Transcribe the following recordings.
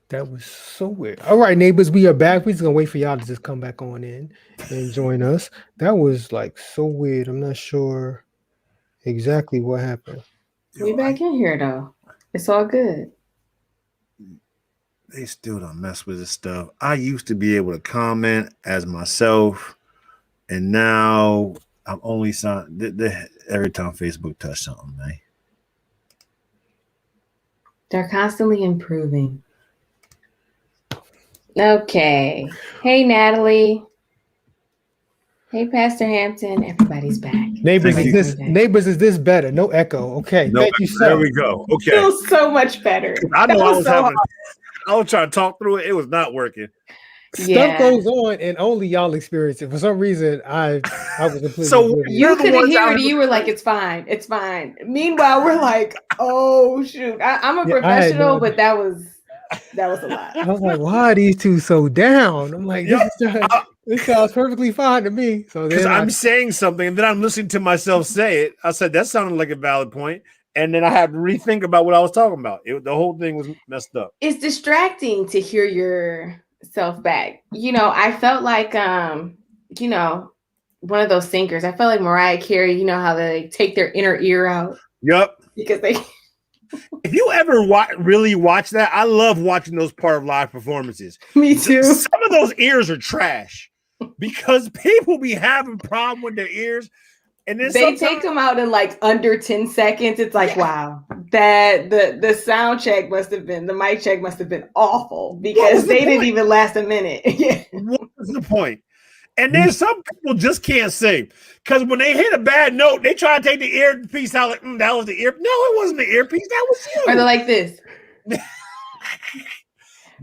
That was so weird. All right, neighbors, we are back. We're just gonna wait for y'all to just come back on in and join us. That was like so weird. I'm not sure exactly what happened. We Yo, back in here though. It's all good. they still don't mess with this stuff. I used to be able to comment as myself, and now I'm only every time Facebook touch something, man. They're constantly improving. Okay. Hey, Natalie. Hey, Pastor Hampton. Everybody's back. Neighbors, Thank is you. this neighbors? Is this better? No echo. Okay, No, thank you, there sir. we go. Okay, Feels so much better. I know That I was so having. I was trying to talk through it. It was not working. Stuff Yeah. goes on, and only y'all experience it. For some reason, I was completely So oblivious. You You're the couldn't ones hear out it. in the You were like, it's fine. It's fine. Meanwhile, we're like, oh, shoot. I'm a Yeah, I had no professional, idea. but that was a lot. I was like, why are these two so down? I'm like, Yep. this sounds perfectly fine to me. So Because then I'm saying something and then I'm listening to myself say it. I said that sounded like a valid point, and then I had to rethink about what I was talking about. The whole thing was messed up. It's distracting to hear yourself back. I felt like one of those singers. I felt like Mariah Carey, how they take their inner ear out Yep. because they If you ever really watch that, I love watching those part of live performances. Me too. Some of those ears are trash because people be having problem with their ears, and then they take them out in like under 10 seconds. It's like, wow, that the sound check the mic check must have been awful because they didn't even last a minute. What was the point? And then some people just can't sing because when they hit a bad note, they try to take the earpiece out like, that was the ear. No, it wasn't the earpiece. That was you. Or they're like this.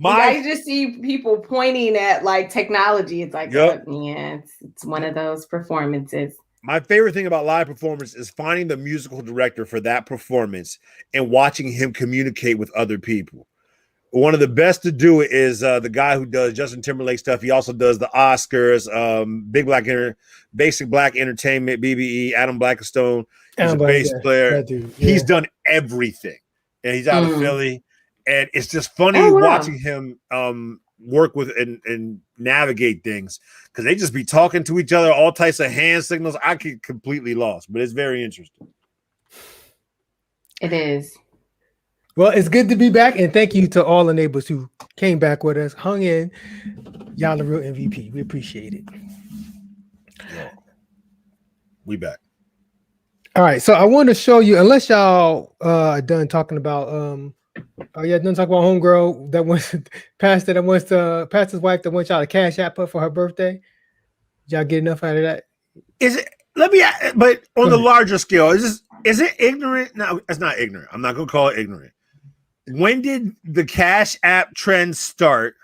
I just see people pointing at like technology. It's like, Yep. It's one of those performances. My favorite thing about live performance is finding the musical director for that performance and watching him communicate with other people. One of the best to do it is the guy who does Justin Timberlake stuff. He also does the Oscars, Basic Black Entertainment, BBE, Adam Blackstone. He's a bass player. He's done everything. And he's out of Philly. And it's just funny watching him work with and navigate things because they just be talking to each other, all types of hand signals. I get completely lost, but it's very interesting. It is. Well, it's good to be back, and thank you to all the neighbors who came back with us, hung in. Y'all the real MVP. We appreciate it. Yeah. We back. All right, so I want to show you, unless y'all are done talking about done talking about homegirl that wants pastor's wife that wants y'all to cash app her for her birthday. Did y'all get enough out of that? Is it? Let me. But on the larger scale, is it ignorant? No, it's not ignorant. I'm not gonna call it ignorant. When did the Cash App trend start?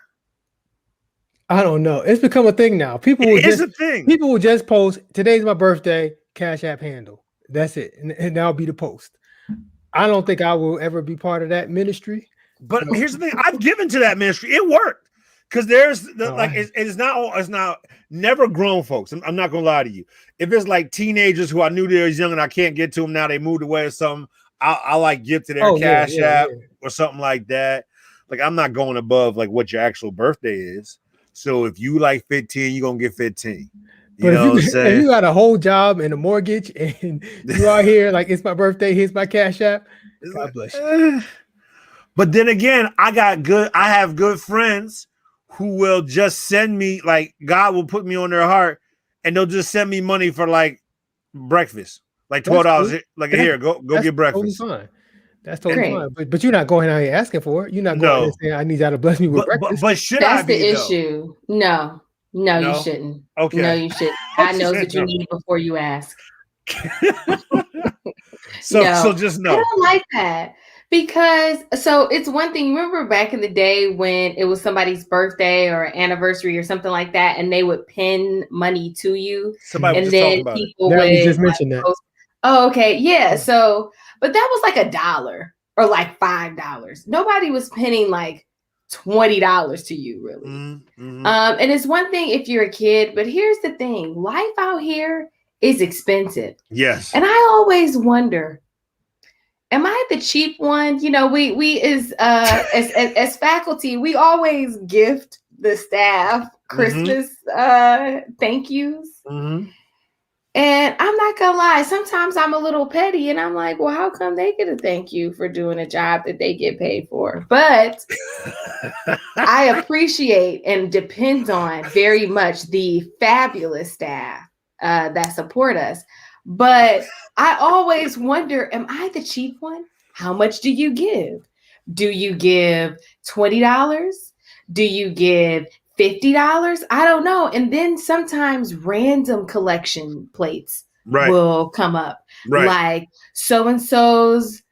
I don't know. It's become a thing now. People will just post, today's my birthday, Cash App handle. That's it. And that'll be the post. I don't think I will ever be part of that ministry. But here's the thing. I've given to that ministry. It worked. Because it's not never grown folks. I'm not gonna lie to you. If it's like teenagers who I knew they was young and I can't get to them now, they moved away or something, I like give to their Cash App or something like that. Like I'm not going above like what your actual birthday is. So if you like 15, you're gonna get 15. But if you got a whole job and a mortgage and you are here like it's my birthday, here's my Cash App. God bless you. But then again, I have good friends who will just send me, like God will put me on their heart and they'll just send me money for like breakfast, like $12. Cool. Like here, go get breakfast. Totally fine. That's totally fine. But you're not going out here asking for it. You're not going and saying I need y'all to bless me with breakfast. But should That's I be, the issue? No, you shouldn't. Okay. No, you shouldn't. I know that you need it before you ask. So just no. I don't like that. Because it's one thing. Remember back in the day when it was somebody's birthday or anniversary or something like that, and they would pin money to you. Somebody and was then just talking people about would just mentioned that. Oh, okay, yeah. So, but that was like $1 or like $5. Nobody was pinning like $20 to you, really. Mm-hmm. And it's one thing if you're a kid, but here's the thing: life out here is expensive. Yes. And I always wonder, am I the cheap one? You know, we as faculty, we always gift the staff Christmas thank yous. Mm-hmm. And I'm not gonna lie, sometimes I'm a little petty and I'm like, well, how come they get a thank you for doing a job that they get paid for? But I appreciate and depend on very much the fabulous staff that support us. But I always wonder, am I the cheap one? How much do you give? Do you give $20? Do you give $50? I don't know. And then sometimes random collection plates will come up. Right. Like so-and-so's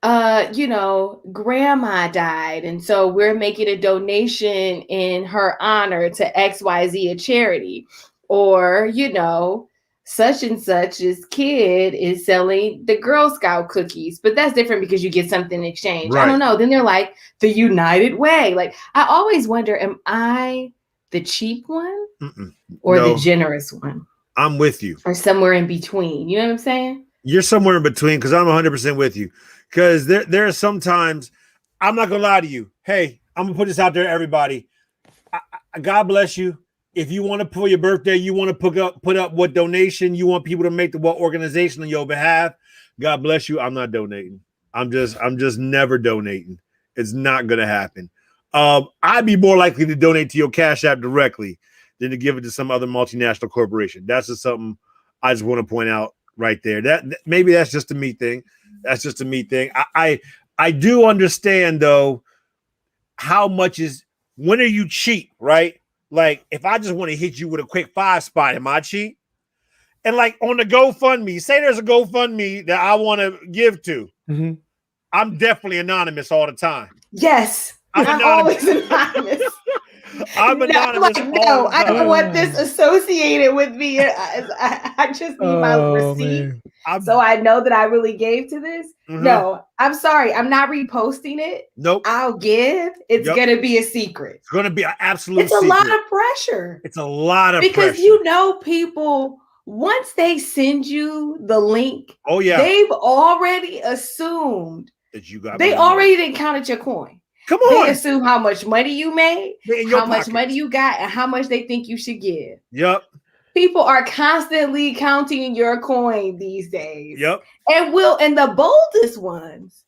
grandma died. And so we're making a donation in her honor to XYZ, a charity. Or, such and such's kid is selling the Girl Scout cookies, but that's different because you get something in exchange. Right. I don't know. Then they're like the United Way. Like, I always wonder, am I the cheap one or the generous one? I'm with you. Or somewhere in between. You know what I'm saying? You're somewhere in between because I'm 100% with you. Because there are sometimes, I'm not going to lie to you. Hey, I'm going to put this out there to everybody. God bless you. If you want to, for your birthday, you want to put up what donation you want people to make to what organization on your behalf, God bless you. I'm not donating. I'm just never donating. It's not going to happen. I'd be more likely to donate to your Cash App directly than to give it to some other multinational corporation. That's just something I just want to point out right there. That maybe that's just a me thing. That's just a me thing. I do understand though, how much is, when are you cheap, right? Like, if I just want to hit you with a quick 5 spot, am I cheap? And like on the GoFundMe, say there's a GoFundMe that I want to give to. Mm-hmm. I'm definitely anonymous all the time. Yes. I'm always anonymous. I'm anonymous. No, I don't want this associated with me. I just need my receipt. So I know that I really gave to this. Mm-hmm. No, I'm sorry. I'm not reposting it. Nope. I'll give. It's going to be a secret. It's going to be an absolute secret. It's a lot of pressure. It's a lot of pressure. Because people, once they send you the link, they've already assumed that you got they already didn't count your coin. Come on. They assume how much money you made, how much money you got, and how much they think you should give. Yep. People are constantly counting your coin these days. Yep. And the boldest ones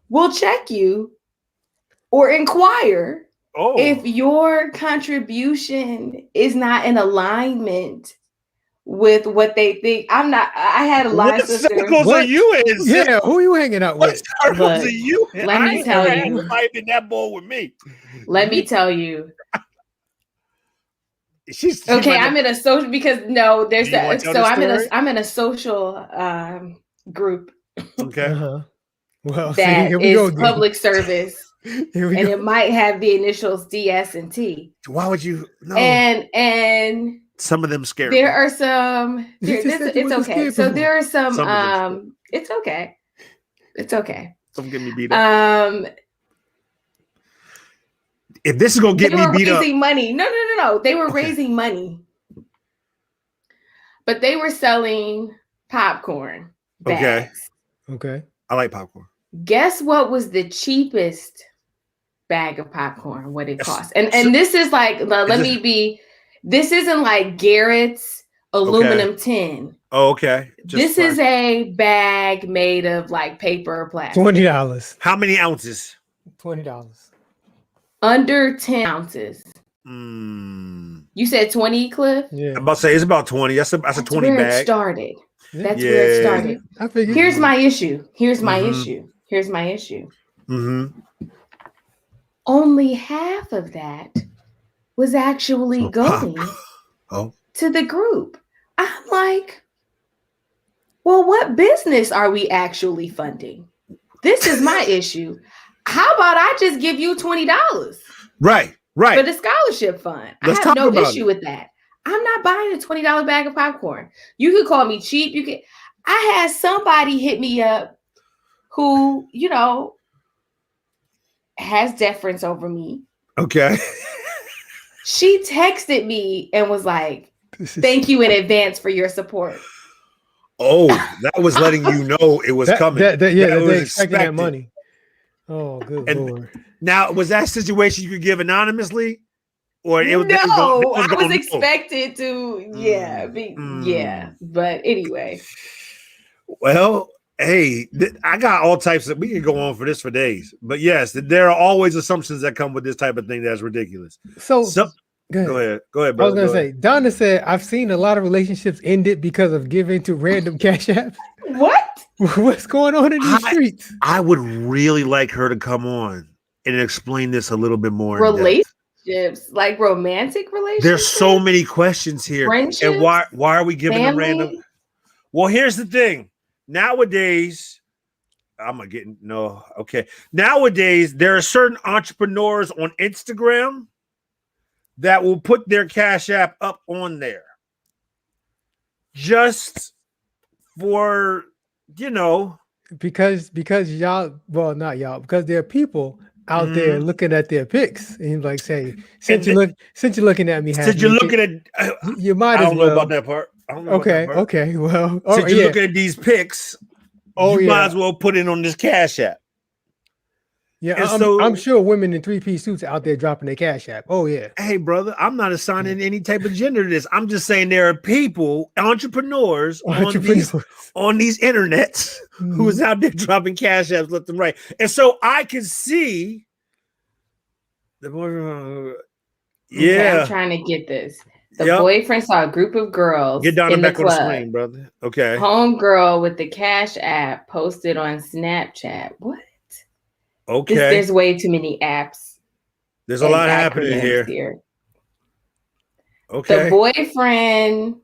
will check you or inquire if your contribution is not in alignment with what they think. I had a lot of sisters. Circles are you in? Yeah, who are you hanging out with? What circles are you in? Let me tell you. In that bowl with me. Let me tell you. She's okay. I'm in a social because there's that. So I'm in a social group. Okay. Uh-huh. Well, that is public service, and it might have the initials DS and T. Why would you? No. And some of them scare. There are some. It's okay. So there are some. It's okay. It's okay. Don't get me beat up. If this is gonna get me beat up, money. No. They were raising money, but they were selling popcorn bags. Okay. I like popcorn. Guess what was the cheapest bag of popcorn? What it cost? And this is like, this isn't like Garrett's aluminum tin. Oh, okay. This is a bag made of like paper or plastic. $20. How many ounces? $20. Under 10 ounces. You said 20, Cliff? Yeah. I'm about to say it's about 20. That's a 20 where bag. It started. That's where it started. I figured. Here's my issue. Here's my issue. Only half of that was actually going to the group. I'm like, well, what business are we actually funding? This is my issue. How about I just give you $20? Right. For the scholarship fund. I have no issue with that. I'm not buying a $20 bag of popcorn. You could call me cheap. I had somebody hit me up who, has deference over me. Okay. She texted me and was like, thank you in advance for your support. Oh, that was letting you know it was coming. That That they was expecting that expected. money. Oh, good And lord. Now, was that situation you could give anonymously, or No, they I was gonna know? expected to, yeah. But anyway, Well, hey, I got all types of. We can go on for this for days, but yes, there are always assumptions that come with this type of thing that's ridiculous. So, Go ahead, I was brother. gonna say, Donna said, I've seen a lot of relationships ended because of giving to random cash apps. what? What's going on in these streets? I would really like her to come on and explain this a little bit more. In depth. Relationships, like romantic relationships. There's so many questions here, Friendships, and why are we giving them random? family? Well, here's the thing. Nowadays, Nowadays, there are certain entrepreneurs on Instagram that will put their Cash App up on there just for, because y'all, well, not y'all, because there are people out there looking at their pics and like say, since you're looking at me, since you're looking at, you might I as don't well. know about that part. I don't know Okay, about that part. okay, well, Since you're looking at these pics, you might as well put it on this Cash App. Yeah, I'm sure women in 3-piece suits out there dropping their Cash App. Oh yeah. Hey, brother, I'm not assigning any type of gender to this. I'm just saying there are people, entrepreneurs. On these internets who is out there dropping Cash Apps left and right. And so I can see the boyfriend. Okay, I'm trying to get this. The boyfriend saw a group of girls Get down in the back club. on the screen, brother. Okay. Homegirl with the Cash App posted on Snapchat. What? Okay. There's way too many apps. There's a lot happening here. Okay. The boyfriend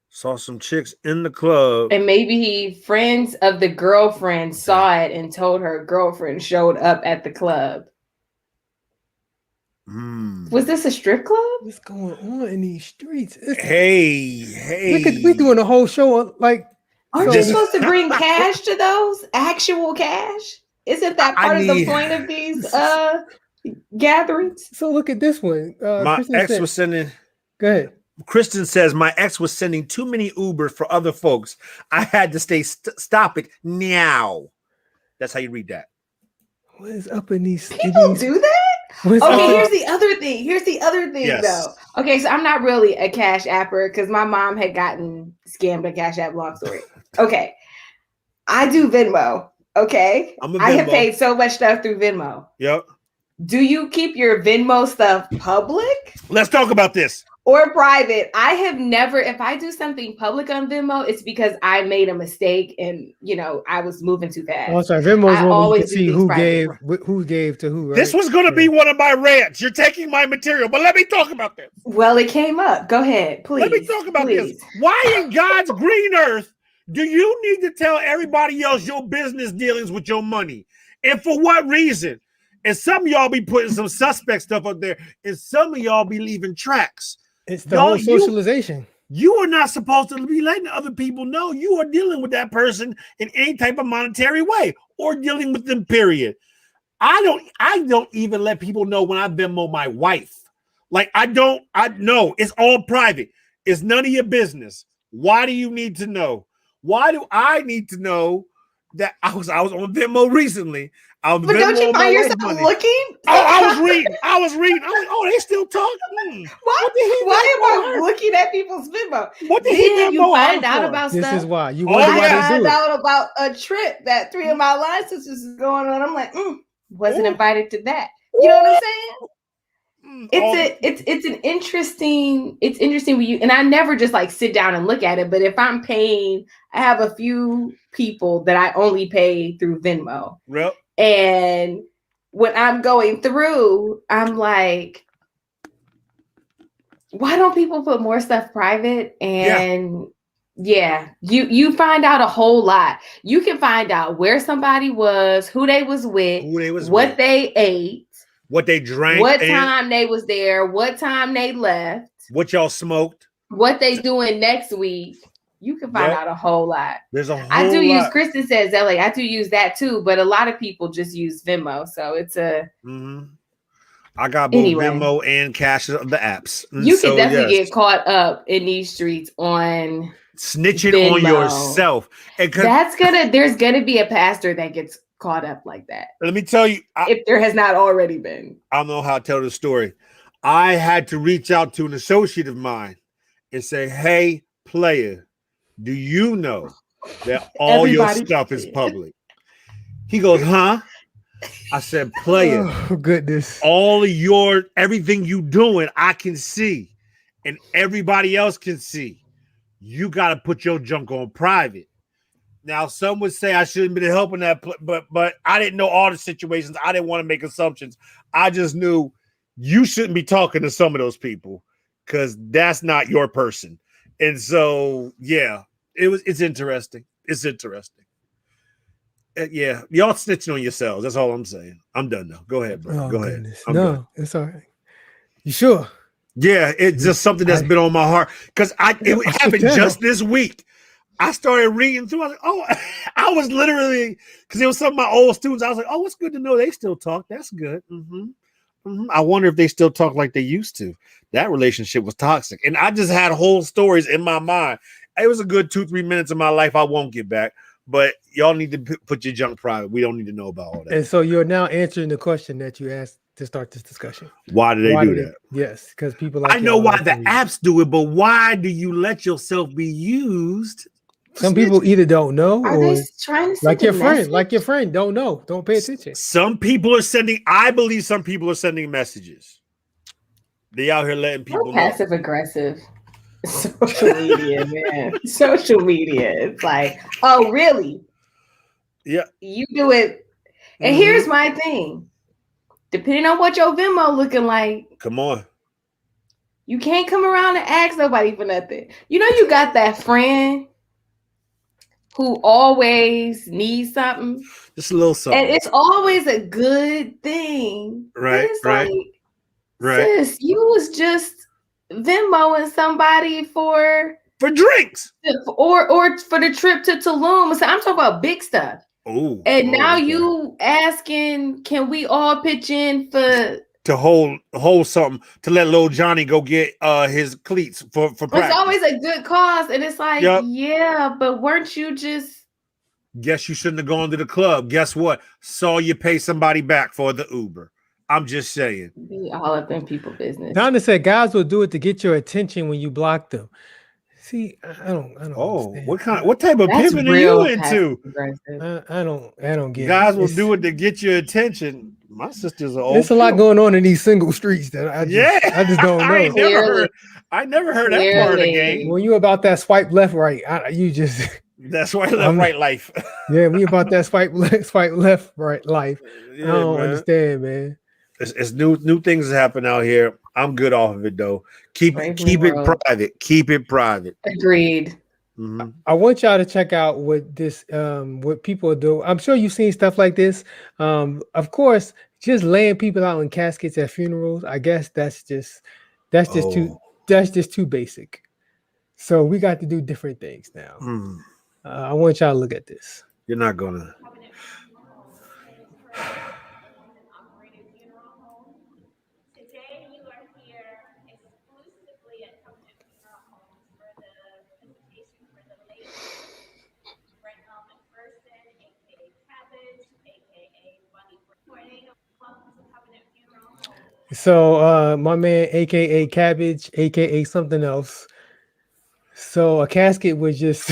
saw some chicks in the club. And maybe friends of the girlfriend saw it and told her girlfriend showed up at the club. Was this a strip club? What's going on in these streets? Hey. Look at, we doing a whole show like. Aren't you supposed to bring cash to those? Actual cash? Isn't that part of the point of these gatherings? So look at this one. My Kristen ex was sending. Go ahead. Kristen says my ex was sending too many Ubers for other folks. I had to stop it now. That's how you read that. What is up in these? People do that? Here's the other thing. Yes. Though. Okay, so I'm not really a Cash Apper because my mom had gotten scammed on Cash App. Long story. Okay, I do Venmo. Okay, I have paid so much stuff through Venmo. Yep. Do you keep your Venmo stuff public? Let's talk about this. Or private? I have never, if I do something public on Venmo, it's because I made a mistake and, I was moving too fast. Oh, sorry. Venmo is when you can see who gave to who, right? This was going to be one of my rants. You're taking my material, but let me talk about this. Well, it came up. Go ahead, please. Let me talk about this. Why in God's green earth do you need to tell everybody else your business dealings with your money? And for what reason? And some of y'all be putting some suspect stuff up there, and some of y'all be leaving tracks. It's the whole socialization. You are not supposed to be letting other people know you are dealing with that person in any type of monetary way or dealing with them, period. I don't even let people know when I Venmo my wife. Like I know it's all private. It's none of your business. Why do you need to know? Why do I need to know that I was on Venmo recently? But don't you find yourself looking? I was reading. I was like, they still talking. Why am I looking at people's Venmo? What did he you find out about this stuff? This is why. You find out about a trip that 3 of my line sisters is going on. I'm like, wasn't invited to that. You know what I'm saying? It's interesting when you, and I never just like sit down and look at it, but if I'm paying, I have a few people that I only pay through Venmo. Yep. And when I'm going through, I'm like, why don't people put more stuff private? And you find out a whole lot. You can find out where somebody was, who they was with, what they ate, what they drank, what time they was there, what time they left, what y'all smoked, what they doing next week. You can find out a whole lot. There's a whole I do lot. use Kristen says LA. I do use that too, but a lot of people just use Venmo. So it's a I got both Venmo and Cash, the apps. You can definitely get caught up in these streets on snitching on Venmo. yourself. And There's gonna be a pastor that gets caught up like that. let me tell you, If there has not already been. I don't know how to tell the story. I had to reach out to an associate of mine and say, "Hey, player, do you know that all your Everybody stuff is did. public?" He goes, "Huh?" I said, "Player, Oh goodness. all of everything you doing, I can see, and everybody else can see. You got to put your junk on private." Now, some would say I shouldn't be helping that, but I didn't know all the situations. I didn't want to make assumptions. I just knew you shouldn't be talking to some of those people because that's not your person. And so, yeah, it's interesting. It's interesting. Yeah, y'all snitching on yourselves. That's all I'm saying. I'm done now. Go ahead, bro. Oh Go ahead. goodness. I'm No, done. it's all right. You sure? Yeah, it's just something that's been on my heart because it happened just this week. I started reading through. I was like, oh, I was literally, because it was some of my old students. I was like, oh, it's good to know they still talk. That's good. I wonder if they still talk like they used to. That relationship was toxic. And I just had whole stories in my mind. It was a good 2-3 minutes of my life I won't get back. But y'all need to put your junk private. We don't need to know about all that. And so you're now answering the question that you asked to start this discussion. Why do they do that? Yes, because people like I know why the apps do it, but why do you let yourself be used? Some people either don't know Are or they trying to like send your a friend, don't know, don't pay attention. Some people are sending, I believe some people are sending messages. They out here letting people know. Passive aggressive. Social media, man. Social media. It's like, oh, really? Yeah. You do it. And here's my thing. Depending on what your Venmo looking like, come on. You can't come around and ask nobody for nothing. You know, you got that friend who always needs something. Just a little something. And it's always a good thing. Right, it's right. Like, right. Sis, you was just Venmoing somebody for drinks. Or for the trip to Tulum. So I'm talking about big stuff. And now you asking, can we all pitch in for to hold something to let little Johnny go get his cleats for practice. It's always a good cause, and it's like, yeah, but weren't you just? Guess you shouldn't have gone to the club. Guess what? Saw you pay somebody back for the Uber. I'm just saying. Be all up in people's business. Donna said guys will do it to get your attention when you block them. See, I don't. Oh, understand. What type of pimping are you into? I don't get. Guys will do it to get your attention. My sister's an old. There's a lot going on in these single streets that I just don't know. I never heard that part of the game. When you about that swipe left, right, you just. That's swipe left, right life. Yeah, we about that swipe left, right life. Yeah, I don't understand, man. It's new things happen out here. I'm good off of it though. Keep it private. Keep it private. Agreed. Mm-hmm. I want y'all to check out what this what people do. I'm sure you've seen stuff like this. Of course, just laying people out in caskets at funerals. I guess that's just too basic. So we got to do different things now. I want y'all to look at this. You're not gonna. So my man, aka Cabbage, aka something else. So a casket was just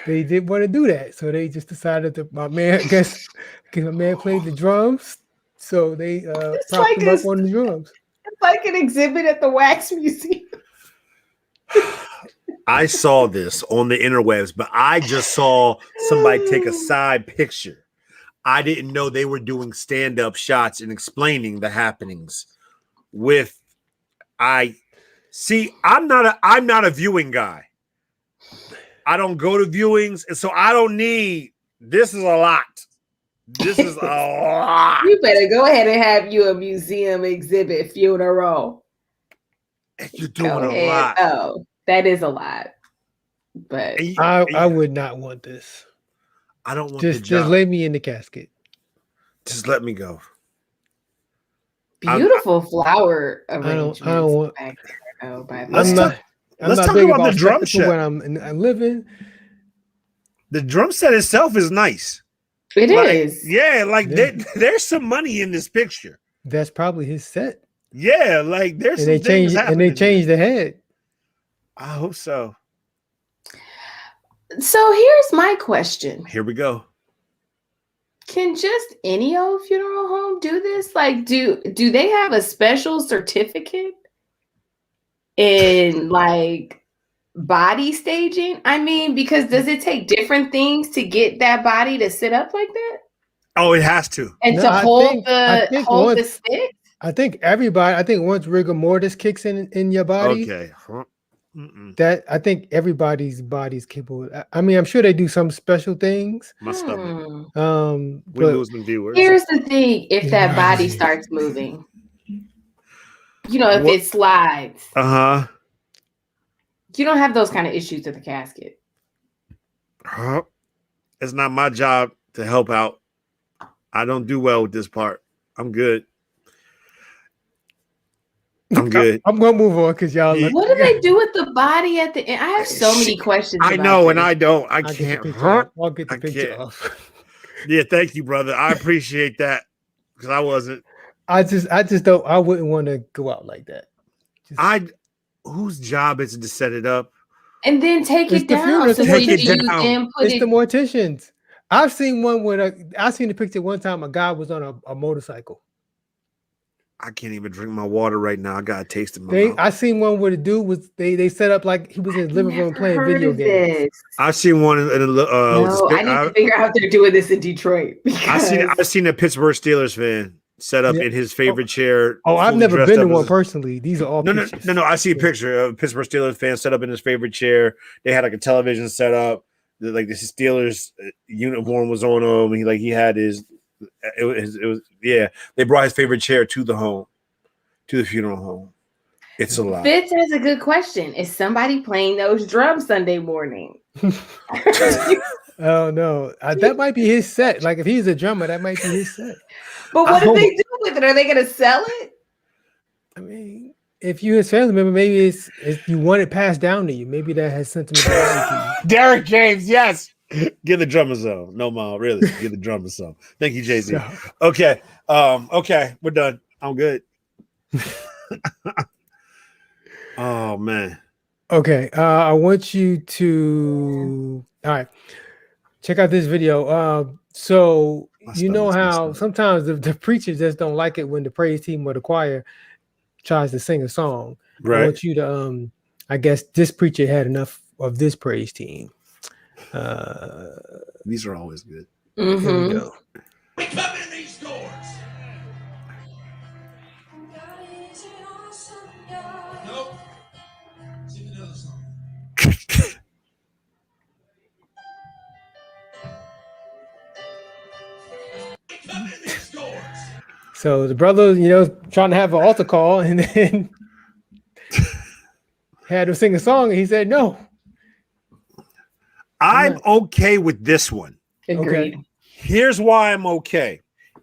they didn't want to do that. So they just decided that my man, I guess my man played the drums. So they propped him up on the drums. It's like an exhibit at the Wax Museum. I saw this on the interwebs, but I just saw somebody take a side picture. I didn't know they were doing stand-up shots and explaining the happenings with I'm not a viewing guy. I don't go to viewings, and so I don't need this is a lot. This is a lot. You better go ahead and have you a museum exhibit funeral. You're doing a lot. Oh, that is a lot. But I would not want this. I don't want just lay me in the casket. Just let me go. Beautiful flower arrangement. I don't want. Back there, by the way. I'm Let's not talk big about the drum spectacle set. when I'm living. The drum set itself is nice. It Like, is. yeah, like Yeah. there's some money in this picture. That's probably his set. Yeah, like there's And some they things changed happening. and they changed the head. I hope so. So here's my question. Here we go. Can just any old funeral home do this? Like, do they have a special certificate in like body staging? I mean, because does it take different things to get that body to sit up like that Oh, it has to. and No, to I hold think- the I think hold the once- stick? I think once rigor mortis kicks in your body, Okay. Huh? Mm-mm. that I think everybody's body's capable. I mean, I'm sure they do some special things. My stomach. Hmm. We But losing viewers. Here's the thing: if that body Right. starts moving, you know, if What- it slides, Uh-huh. you don't have those kind of issues with the casket. Huh? It's not my job to help out. I don't do well with this part. I'm good. I'm good. I'm gonna move on because y'all. Yeah. What do they do with the body at the end? I have so many questions. I about know, and this. I don't. I I'll get the can't. picture. Huh? I'll get the I picture can't. off. Yeah, thank you, brother. I appreciate that because I wasn't. I just don't. I wouldn't want to go out like that. Just- Whose job is it to set it up? And then take It's it the down. funeral So Take do it you down. then put it's it? the morticians. I've seen one I seen the picture one time. A guy was on a motorcycle. I can't even drink my water right now. I got a taste in my mouth. I seen one where the dude was they set up like he was in his living room Never playing heard video of games. this. I've seen one in a No, I need to figure out if they're doing this in Detroit. I've seen a Pittsburgh Steelers fan set up Yeah. in his favorite chair. Oh, I've fully never dressed been to up one as- personally. These are all No, pictures. no. I see a Yeah. picture of a Pittsburgh Steelers fan set up in his favorite chair. They had like a television set up. Like the Steelers uniform was on him. He had his. It was yeah. They brought his favorite chair to the funeral home. It's a lot. Fitz has a good question. Is somebody playing those drums Sunday morning? Oh no, that might be his set. Like if he's a drummer, that might be his set. But what do Oh. they do with it? Are they going to sell it? I mean, if you his family member, maybe it's you want it passed down to you. Maybe that has sentimental value to you. Derek James, yes. Give the drummer some. No, Ma, really. Give the drummer some. Thank you, Jay-Z. So, Okay. Okay, we're done. I'm good. Oh man. okay, I want you to all right. Check out this video. So My you know stomach's how messed up. sometimes the preachers just don't like it when the praise team or the choir tries to sing a song. I Right. want you to I guess this preacher had enough of this praise team. These are always good. Here we Mhm. go. We come in these doors. Nope. Sing another song. We come in these doors. So the brother, trying to have an altar call and then had to sing a song and he said no. I'm okay with this one. Agreed. Here's why I'm okay.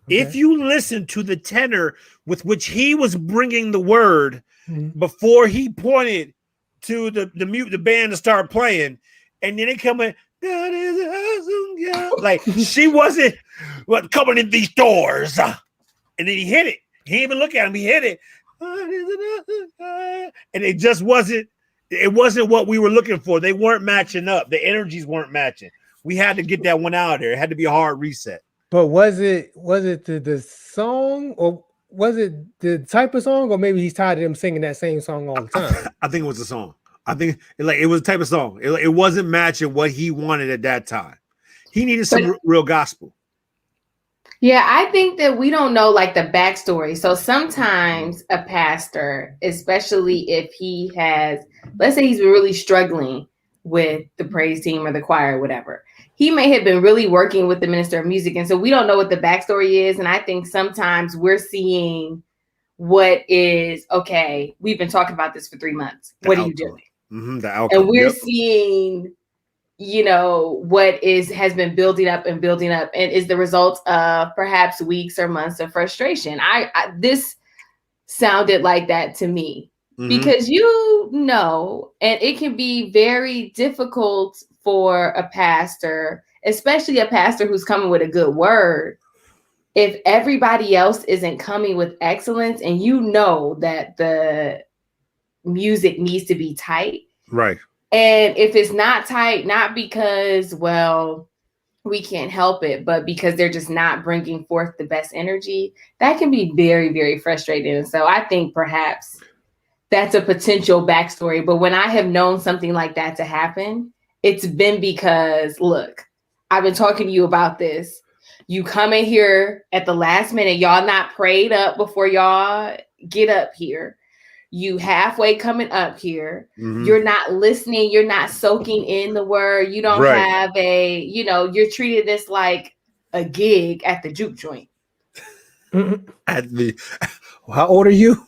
If Okay. you listen to the tenor with which he was bringing the word Mhm. before he pointed to the band to start playing, and then they come in, God is awesome, God. Like she wasn't coming in these doors, and then he hit it. He didn't even look at him. He hit it, God is an awesome God. And it just wasn't. It wasn't what we were looking for. They weren't matching up. The energies weren't matching. We had to get that one out of there. It had to be a hard reset. But was it the song or was it the type of song or maybe he's tired of them singing that same song all the time? I think it was a song. I think it was a type of song. It wasn't matching what he wanted at that time. He needed some real gospel. Yeah, I think that we don't know like the backstory. So sometimes a pastor, especially if he has, let's say he's been really struggling with the praise team or the choir or whatever, he may have been really working with the minister of music. And so we don't know what the backstory is. And I think sometimes we're seeing what is, okay, we've been talking about this for 3 months. What are you doing? The outcome. And we're seeing, what has been building up and is the result of perhaps weeks or months of frustration. This sounded like that to me. Mhm. because and it can be very difficult for a pastor, especially a pastor who's coming with a good word, if everybody else isn't coming with excellence and you know that the music needs to be tight. Right. And if it's not tight, not because, well, we can't help it, but because they're just not bringing forth the best energy, that can be very, very frustrating. And so I think perhaps that's a potential backstory. But when I have known something like that to happen, it's been because, look, I've been talking to you about this. You come in here at the last minute, y'all not prayed up before y'all get up here. You halfway coming up here, you're not listening, you're not soaking in the word, you don't have you're treated this like a gig at the juke joint. At the how old are you?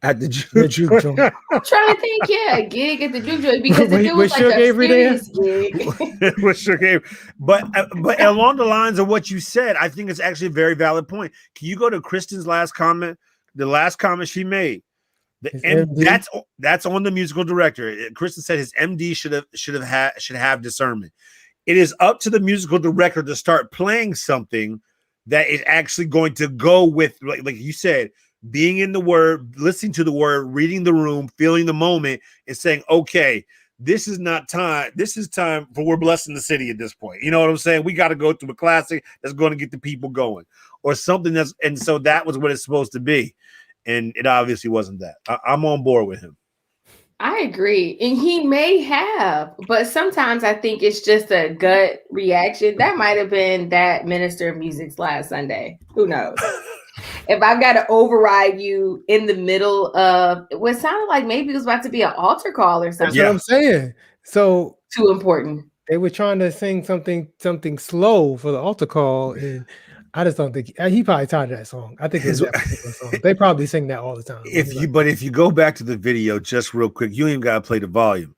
At the juke joint. I'm trying to think, a gig at the juke joint, because if it was like a serious gig. But along the lines of what you said, I think it's actually a very valid point. Can you go to Kristen's last comment? The last comment she made. That's on the musical director. Kristen said his MD should have discernment. It is up to the musical director to start playing something that is actually going to go with, like you said, being in the word, listening to the word, reading the room, feeling the moment, and saying, okay, this is not time. This is time for We're Blessing the City at this point. You know what I'm saying? We got to go through a classic that's going to get the people going, or something and so that was what it's supposed to be. And it obviously wasn't that. I'm on board with him. I agree. And he may have, but sometimes I think it's just a gut reaction. That might have been that minister of music's last Sunday. Who knows? If I've got to override you in the middle of what sounded like maybe it was about to be an altar call or something. That's what I'm saying. So too important. They were trying to sing something slow for the altar call, and I just don't think he probably tired of that song. I think it's that particular song. They probably sing that all the time. If you go back to the video just real quick, you ain't got to play the volume.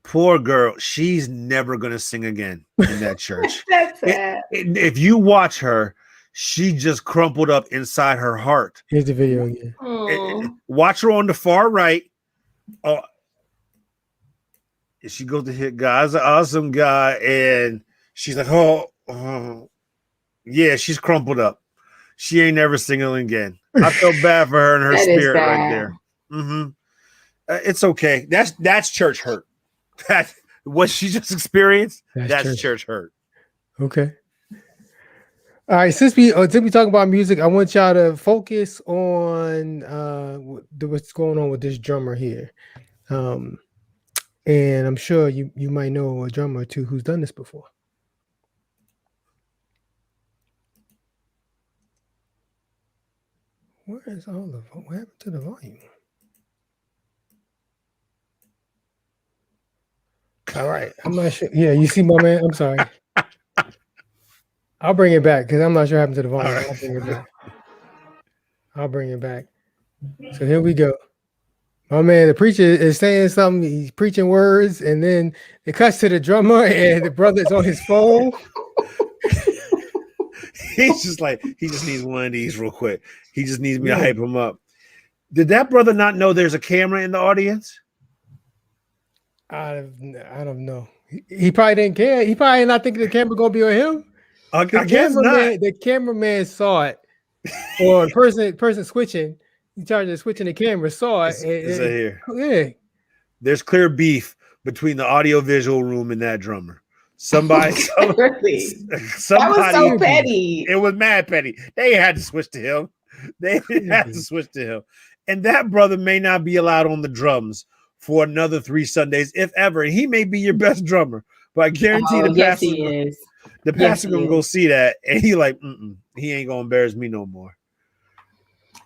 Poor girl, she's never gonna sing again in that church. That's sad. If you watch her, she just crumpled up inside her heart. Here's the video again. Watch her on the far right. She goes to hit God's an awesome guy, and she's like, yeah, she's crumpled up. She ain't never singing again. I felt bad for her and her spirit right there. It's okay. That's church hurt. That what she just experienced. That's church hurt. Okay. All right. Since we talk about music, I want y'all to focus on what's going on with this drummer here. And I'm sure you might know a drummer or two who's done this before. Where is all the what happened to the volume? All right, I'm not sure. Yeah, you see my man. I'm sorry. I'll bring it back because I'm not sure what happened to the volume. Right. I'll bring it back. So here we go. My man, the preacher is saying something. He's preaching words, and then it cuts to the drummer, and the brother's on his phone. He's just like, he just needs one of these real quick. He just needs me to hype him up. Did that brother not know there's a camera in the audience? I don't know. He probably didn't care. He probably not thinking the camera gonna be on him. I guess not. The cameraman saw it, or the person switching, in charge of switching the camera saw it. It's here. Yeah. There's clear beef between the audio visual room and that drummer. Somebody that was so petty. It was mad petty. They had to switch to him. And that brother may not be allowed on the drums for another 3 Sundays, if ever. And he may be your best drummer, but I guarantee the pastor gonna go see that, and he like, he ain't gonna embarrass me no more.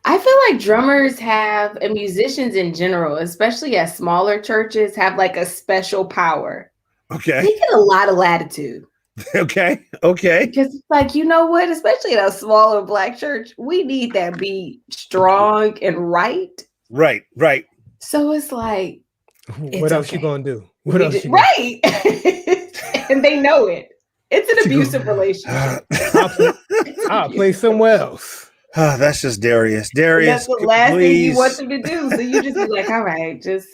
I feel like drummers and musicians in general, especially at smaller churches, have like a special power. Okay. They get a lot of latitude. Okay. Because it's like, you know what? Especially in a smaller Black church, we need that beat strong and right. Right. So it's like, what else you gonna do? Right. And they know it. It's an abusive relationship. I'll play somewhere else. That's just Darius. And Darius, that's the last thing you want please. them to do. So you just be like, all right, just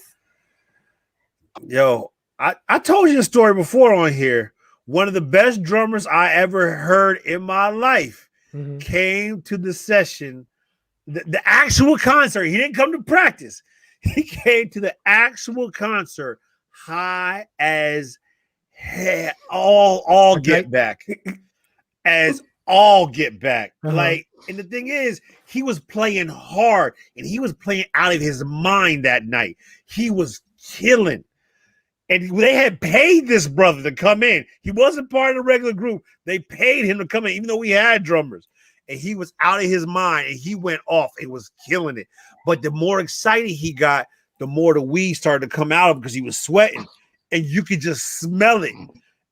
Yo, I told you the story before on here. One of the best drummers I ever heard in my life Mhm. came to the session, the actual concert. He didn't come to practice. He came to the actual concert high as hell, all Okay. get back. As all get back. Uh-huh. Like, and the thing is, he was playing hard and he was playing out of his mind that night. He was killing. And they had paid this brother to come in. He wasn't part of the regular group. They paid him to come in, even though we had drummers. And he was out of his mind and he went off. It was killing it. But the more excited he got, the more the weed started to come out of him because he was sweating. And you could just smell it.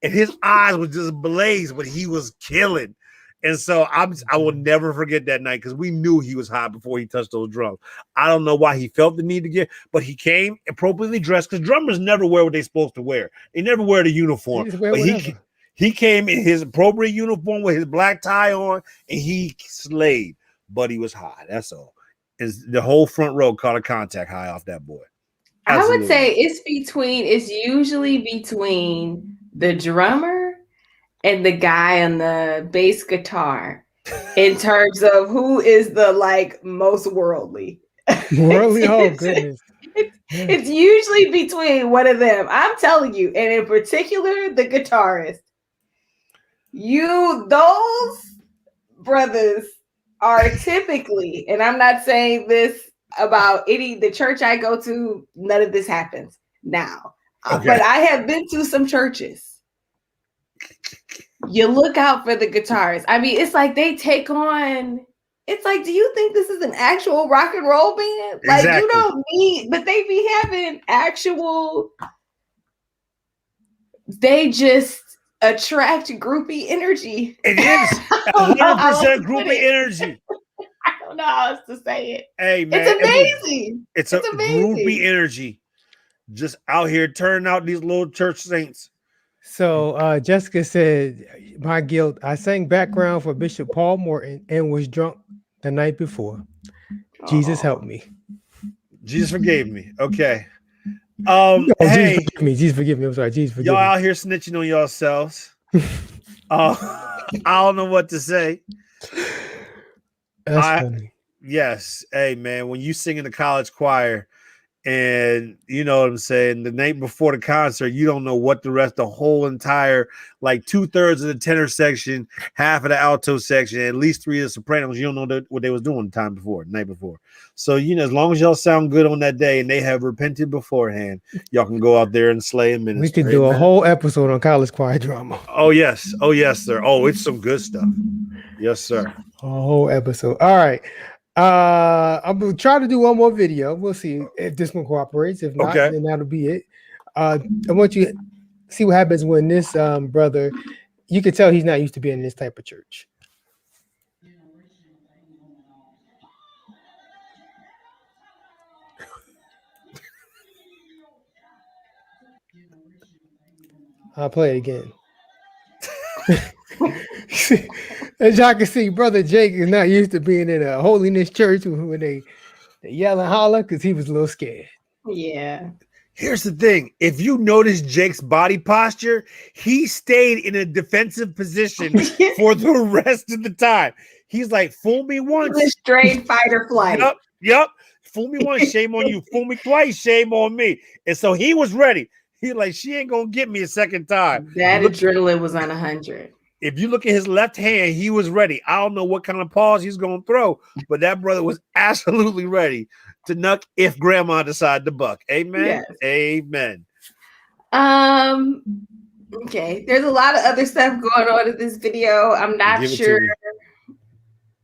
And his eyes were just ablaze, but he was killing. And so I will never forget that night because we knew he was hot before he touched those drums. I don't know why he felt the need to get, but he came appropriately dressed because drummers never wear what they're supposed to wear. They never wear the uniform. He just wear But whatever. he came in his appropriate uniform with his black tie on, and he slayed. But he was high. That's all. And the whole front row caught a contact high off that boy. I would Absolutely. say it's usually between the drummer and the guy on the bass guitar in terms of who is the like most worldly. Worldly, oh It's- goodness. It's usually between one of them. I'm telling you, and in particular, the guitarist. Those brothers are typically, and I'm not saying this about the church I go to, none of this happens now. Okay. But I have been to some churches. You look out for the guitarists. I mean, it's like they take on. It's like, do you think this is an actual rock and roll band? Like, Exactly. you don't need, but they be having actual. They just attract groupie energy. It is I don't know how else 100% to put groupie it. energy. I don't know how else to say it. Hey, man. It's amazing. It's It's a amazing. groupie energy. Just out here turning out these little church saints. So Jessica said, my guilt, I sang background for Bishop Paul Morton and was drunk the night before. Jesus Aw. help me. Jesus forgave me. Okay. Oh, Hey, Jesus forgive me. Jesus forgive me. I'm sorry. Jesus forgive y'all me. out here snitching on yourselves. I don't know what to say. That's I- funny. Yes. Hey, man, when you sing in the college choir and you know what I'm saying, the night before the concert, you don't know what the whole entire, like 2/3 of the tenor section, half of the alto section, at least 3 of the sopranos, you don't know what they was doing the night before. So, you know, as long as y'all sound good on that day and they have repented beforehand, y'all can go out there and slay and minister. We could do a Amen. whole episode on college choir drama. Oh, yes. Oh, yes, sir. Oh, it's some good stuff. Yes, sir. A whole episode. All right. I'm gonna try to do one more video. We'll see if this one cooperates. If not, Okay. then that'll be it. I want you to see what happens when this brother, you can tell he's not used to being in this type of church. I'll play it again. As y'all can see, Brother Jake is not used to being in a holiness church when they yell and holler because he was a little scared. Yeah. Here's the thing. If you notice Jake's body posture, he stayed in a defensive position for the rest of the time. He's like, fool me It once. was straight fight or flight. Yep. Fool me once, shame on you. Fool me twice, shame on me. And so he was ready. He like, she ain't gonna get me a second time. That Look- adrenaline was on 100. If you look at his left hand, he was ready. I don't know what kind of paws he's gonna throw, but that brother was absolutely ready to nuck if grandma decided to buck. Amen. Yes. Amen. Okay. There's a lot of other stuff going on in this video. I'm not Give it to sure me.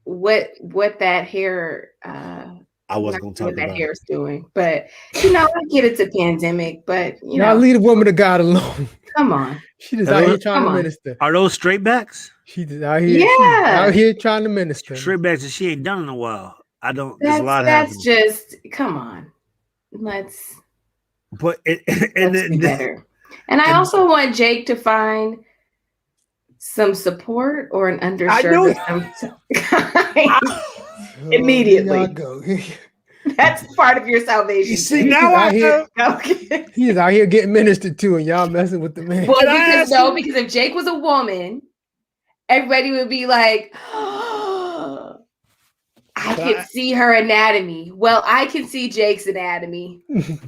what that hair I wasn't not gonna sure talk what that about hair is doing, but you know, I get it's a pandemic, but you Y'all know, leave the woman of God alone. come on. She just out here trying Come to on. minister. Are those straight backs? She just out here. Yeah. She's out here trying to minister. Straight backs that she ain't done in a while. I don't. There's a lot That's happening. just come on. Let's But be and better. And I and- also want Jake to find some support or an I undershirt knew of some kind. Immediately. Here y'all go. That's part of your salvation. You see, He's now out I here- know. Okay. He's out here getting ministered to, and y'all messing with the man. Well, Can I ask you- because if Jake was a woman, everybody would be like, I Can can see her anatomy. Well, I can see Jake's anatomy.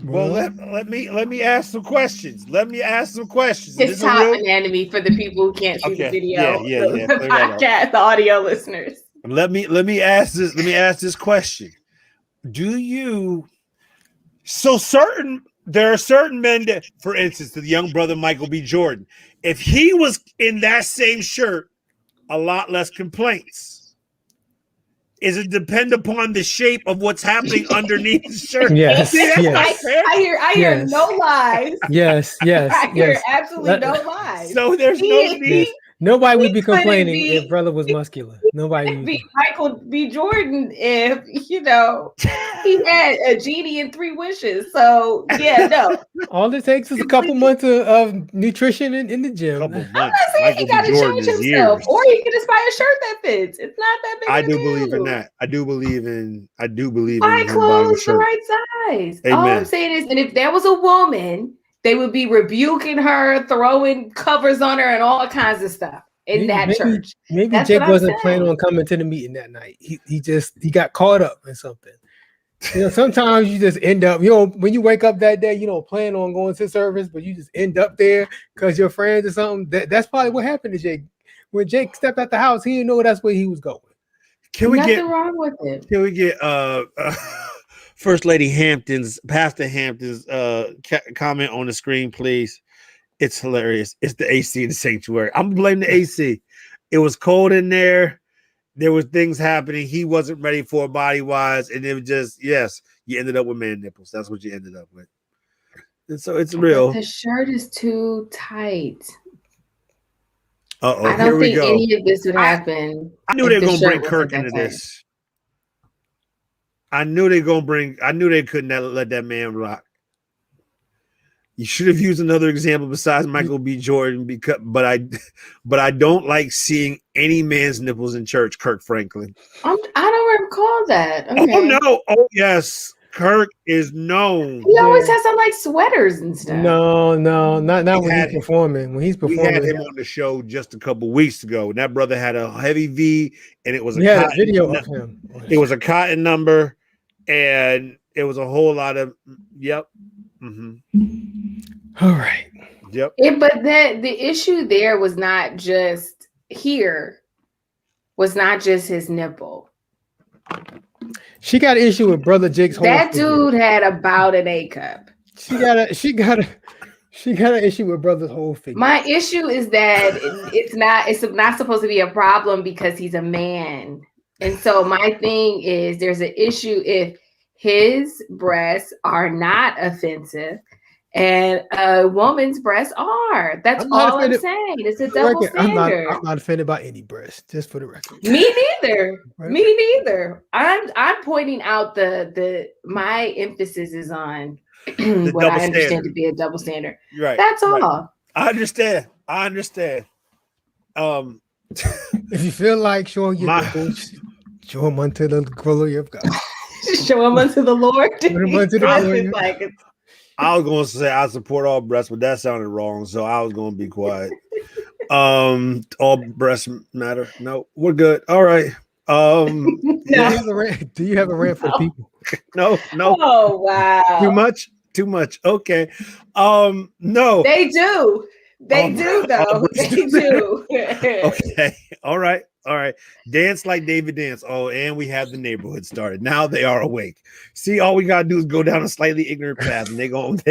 Well, let me ask some questions. Let me ask some questions. His This is top real- anatomy for the people who can't see the Okay. video. Yeah, the, yeah, the clear that up. podcast, the audio listeners. Let me ask this. Let me ask this question. Do you? So there are certain men that, for instance, the young brother Michael B. Jordan, if he was in that same shirt, a lot less complaints. Is it depend upon the shape of what's happening underneath the shirt? Yes, See, that's yes. not fair. I hear Yes. no lies. Yes, I yes, hear yes. absolutely no lies. So there's no He- need. Nobody would be He couldn't complaining be- if brother was muscular. Nobody would. be Michael B. Jordan if he had a genie and 3 wishes. So yeah, no. All it takes is a couple months of nutrition in the gym. Couple I'm months. not saying he got to change himself, years. or he can just buy a shirt that fits. It's not that big. I of a do believe in deal. that. I do believe in Buy him buying a clothes the shirt. right size. All Amen. I'm saying is, and if there was a woman, they would be rebuking her, throwing covers on her, and all kinds of stuff in that church. Maybe That's Jake what I'm wasn't planning saying. on coming to the meeting that night. He got caught up in something. Sometimes you just end up, when you wake up that day, you don't plan on going to service, but you just end up there because your friends or something. That's probably what happened to Jake. When Jake stepped out the house, he didn't know that's where he was going. Can we Nothing get wrong with it. First Lady Hampton's, Pastor Hampton's comment on the screen, please? It's hilarious. It's the AC in the sanctuary. I'm blaming the AC. It was cold in there. There was things happening. He wasn't ready for it body-wise. And it was just, yes, you ended up with man nipples. That's what you ended up with. And so it's real. The shirt is too tight. Uh-oh, I here don't we think go. any of this would happen. I knew if they were the going to shirt bring wasn't Kirk that into tight. this. I knew they couldn't let that man rock. You should have used another example besides Michael B. Jordan, but I don't like seeing any man's nipples in church, Kirk Franklin. I don't recall that. Okay. Oh no. Oh yes. Kirk is known. He always has on like sweaters and stuff. No, not We when had he's performing. When he's We had performing, him on the show just a couple weeks ago, and that brother had a heavy V, and it was we had a cotton- video of him. It was a cotton number, and it was a whole lot of yep. All right. Yep. But the issue there was not just his nipple. She got an issue with brother Jake's whole That figure. dude had about an A cup. She got an issue with brother's whole figure. My issue is that it's not supposed to be a problem because he's a man. And so my thing is there's an issue if his breasts are not offensive and a woman's breasts are. That's I'm not all I'm offended. saying. It's a For the double record, standard. I'm not offended by any breast, just for the record. Me neither. Right. Me neither. I'm pointing out my emphasis is on what double I understand standard. to be a double standard. You're right. That's all. Right. I understand. If you feel like showing your My- nipples, show them unto the glory of God. Show him unto the Lord. Put 'em unto the It's glory. like it's- I was going to say I support all breasts, but that sounded wrong, so I was going to be quiet. All breasts matter. No, we're good. All right. Do you have a rant for the people? No. Oh wow. Too much. Okay. No. They do. They Oh, do though. oh, They do. Okay. All right. Dance like David dance. Oh, and we have the neighborhood started. Now they are awake. See, all we gotta do is go down a slightly ignorant path, and they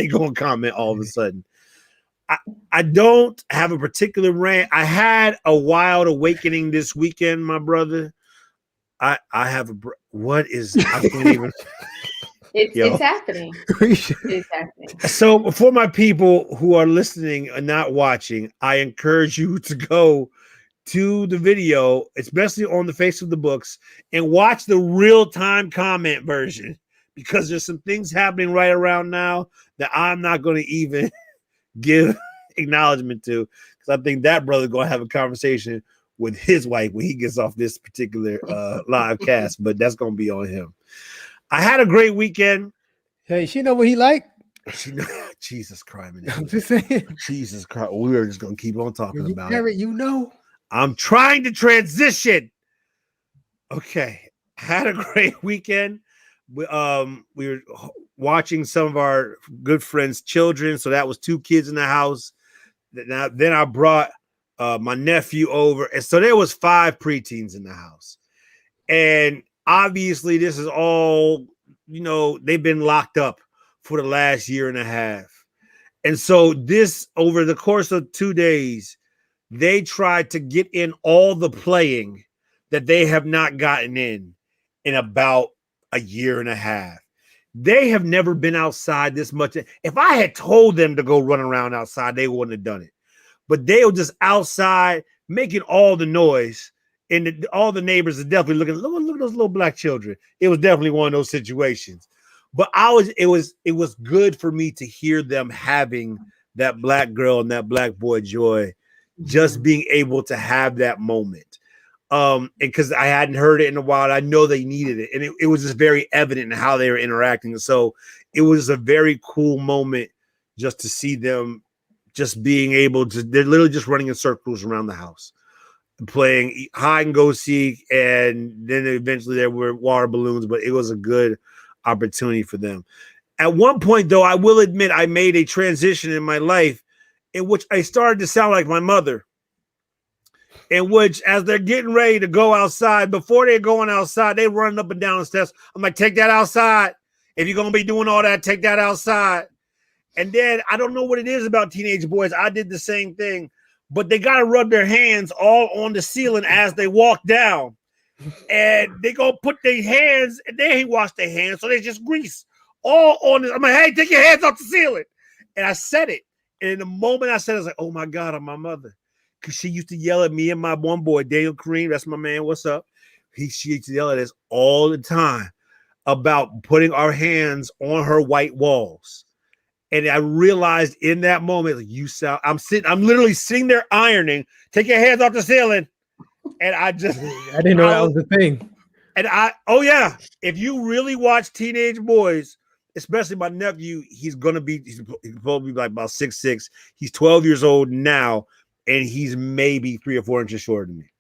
gonna comment all of a sudden. I don't have a particular rant. I had a wild awakening this weekend, my brother. I have what is I can't even. It's happening. We should- It's happening. So for my people who are listening and not watching, I encourage you to go to the video, especially on the Face of the Books, and watch the real-time comment version, because there's some things happening right around now that I'm not going to even give acknowledgement to, because I think that brother's going to have a conversation with his wife when he gets off this particular live cast, but that's gonna be on him. I had a great weekend. Hey, she know what he like. Jesus Christ, I'm just saying. Jesus Christ. We are just gonna keep on talking You about carry, it. you know. I'm trying to transition. Okay, had a great weekend. We were watching some of our good friends' children, so that was 2 kids in the house. Then I brought my nephew over, and so there was 5 preteens in the house. And obviously, this is all, you know, they've been locked up for the last year and a half. And so this, over the course of 2 days, they tried to get in all the playing that they have not gotten in about a year and a half. They have never been outside this much. If I had told them to go run around outside, they wouldn't have done it. But they were just outside making all the noise. And all the neighbors are definitely looking, look at those little black children. It was definitely one of those situations. But it was good for me to hear them having that black girl and that black boy joy, just being able to have that moment. And because I hadn't heard it in a while, I know they needed it. And it was just very evident in how they were interacting. So it was a very cool moment just to see them just being able to, they're literally just running in circles around the house, playing hide and go seek. And then eventually there were water balloons, but it was a good opportunity for them. At one point, though, I will admit I made a transition in my life in which I started to sound like my mother. In which, as they're getting ready to go outside, before they're going outside, they running up and down the steps. I'm like, take that outside. If you're going to be doing all that, take that outside. And then I don't know what it is about teenage boys. I did the same thing, but they got to rub their hands all on the ceiling as they walk down. And they go put their hands, and they ain't wash their hands, so they just grease all on it. I'm like, hey, take your hands off the ceiling. And I said it. And in the moment I said it, I was like, oh my God, I'm my mother. Because she used to yell at me and my one boy, Daniel Kareem, that's my man, what's up? She used to yell at us all the time about putting our hands on her white walls. And I realized in that moment, like, I'm literally sitting there ironing, take your hands off the ceiling. And I didn't know that was the thing. And if you really watch teenage boys, especially my nephew, he's probably like about 6'6". He's 12 years old now. And he's maybe 3 or 4 inches shorter than me.